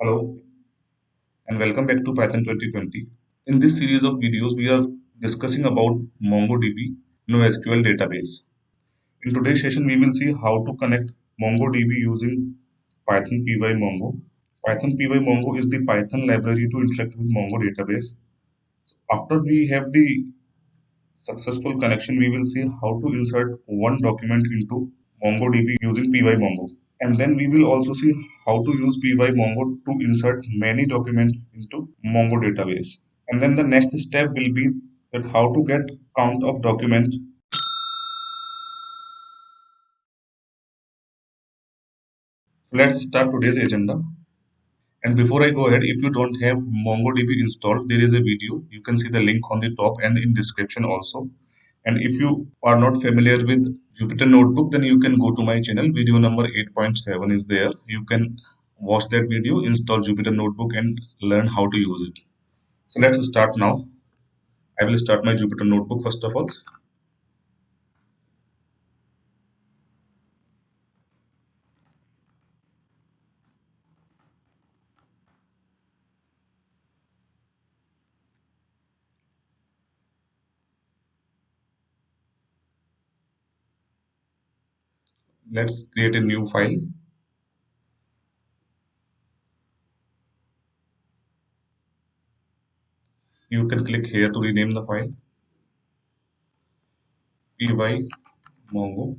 Hello and welcome back to Python 2020. In this series of videos, we are discussing about MongoDB NoSQL database. In today's session, we will see how to connect MongoDB using Python PyMongo. Python PyMongo is the Python library to interact with Mongo database. After we have the successful connection, we will see how to insert one document into MongoDB using PyMongo. And then we will also see how to use PyMongo to insert many documents into Mongo database. And then the next step will be that how to get count of documents. Let's start today's agenda. And before I go ahead, if you don't have MongoDB installed, there is a video. You can see the link on the top and in description also. And if you are not familiar with Jupyter Notebook, then you can go to my channel. Video number 8.7 is there. You can watch that video, install Jupyter Notebook, and learn how to use it. So let's start now. I will start my Jupyter Notebook first of all. Let's create a new file. You can click here to rename the file. pymongo.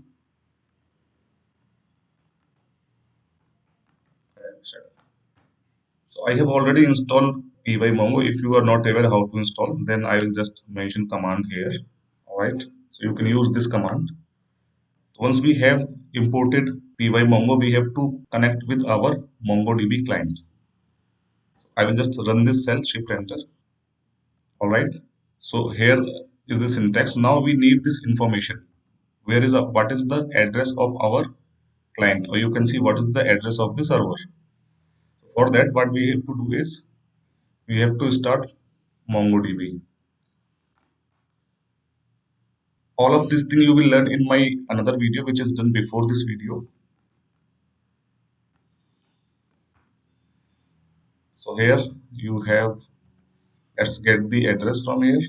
So I have already installed pymongo. If you are not aware how to install, then I will just mention command here. All right. So you can use this command. Once we have imported pymongo, we have to connect with our MongoDB client. I will just run this cell, shift enter. All right. So here is the syntax. Now we need this information. What is the address of our client, or you can see what is the address of the server. For that, what we have to do is we have to start MongoDB. All of this thing you will learn in my another video which is done before this video. So here you have, let's get the address from here.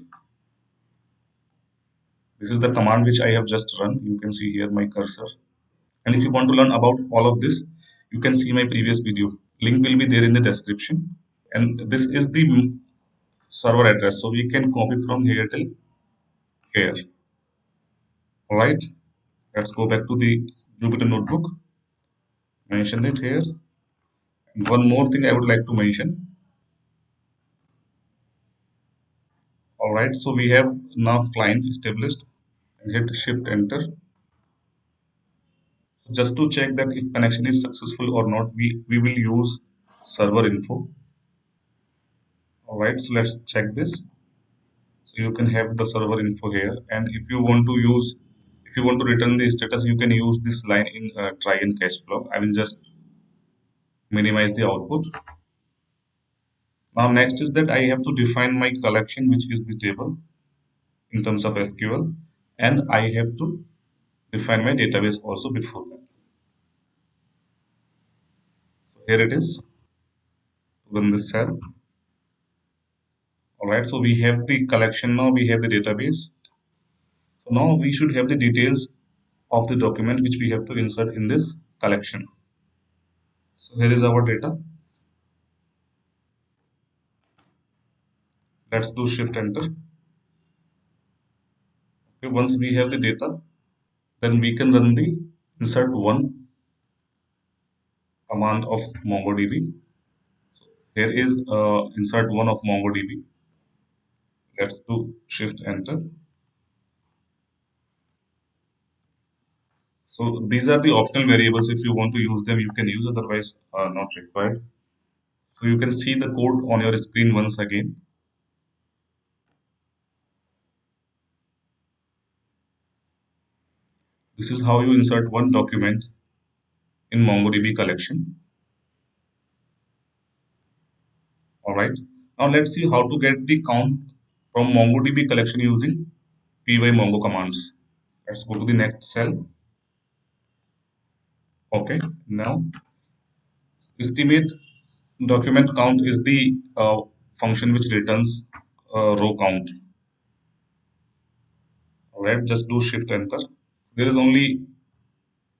This is the command which I have just run. You can see here my cursor. And if you want to learn about all of this, you can see my previous video. Link will be there in the description. And this is the server address. So we can copy from here till here. All right. Let's go back to the Jupyter Notebook. Mention it here. And one more thing I would like to mention. All right. So we have now clients established. And hit shift enter. Just to check that if connection is successful or not, we will use server info. All right. So let's check this. So you can have the server info here, and if you want to return the status, you can use this line in try and catch block. I will just minimize the output. Now next is that I have to define my collection, which is the table in terms of SQL, and I have to define my database also before that. So here it is. Run this cell. All right. So we have the collection now. We have the database. So now we should have the details of the document which we have to insert in this collection. So here is our data. Let's do shift enter. Okay, once we have the data, then we can run the insert one command of MongoDB. Here is insert one of MongoDB. Let's do shift enter. So these are the optional variables. If you want to use them, you can use, otherwise not required. So you can see the code on your screen once again. This is how you insert one document in MongoDB collection. All right. Now let's see how to get the count from MongoDB collection using pymongo commands. Let's go to the next cell. Okay. Now estimate Document count is the function which returns row count. Alright, just do shift enter. There is only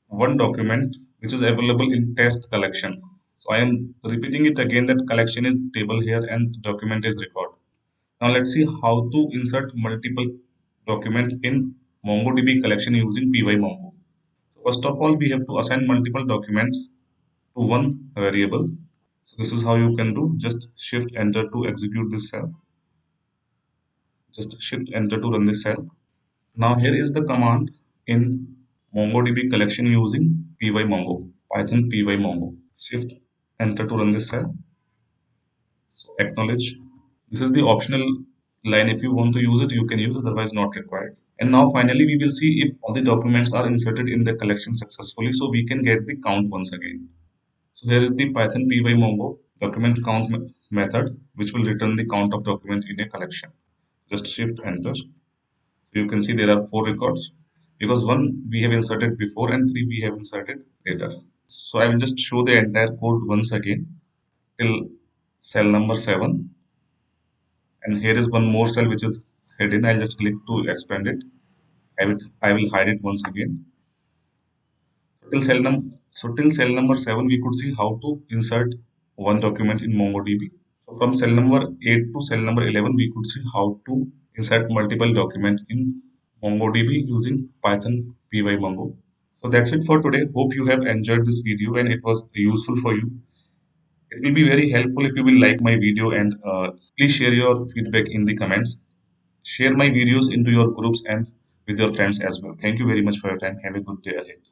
one document which is available in test collection. So I am repeating it again that collection is table here and document is record. Now let's see how to insert multiple document in MongoDB collection using pymongo. First of all, we have to assign multiple documents to one variable. So this is how you can do. Just shift enter to execute this cell. Just shift enter to run this cell. Now here is the command in MongoDB collection using pymongo, Python pymongo. Shift enter to run this cell. So acknowledge. This is the optional line. If you want to use it, you can use, otherwise not required. And now finally we will see if all the documents are inserted in the collection successfully, so we can get the count once again. So here is the Python pymongo document count method, which will return the count of document in a collection. Just shift enter. So you can see there are 4 records because one we have inserted before and 3 we have inserted later. So I will just show the entire code once again till cell number 7, and here is one more cell which is hidden. I'll just click to expand it. I will hide it once again. Till cell number 7 we could see how to insert one document in MongoDB. So from cell number 8 to cell number 11 we could see how to insert multiple document in MongoDB using Python pymongo. So that's it for today. Hope you have enjoyed this video and it was useful for you. It will be very helpful if you will like my video, and please share your feedback in the comments. Share my videos into your groups and with your friends as well. Thank you very much for your time. Have a good day ahead.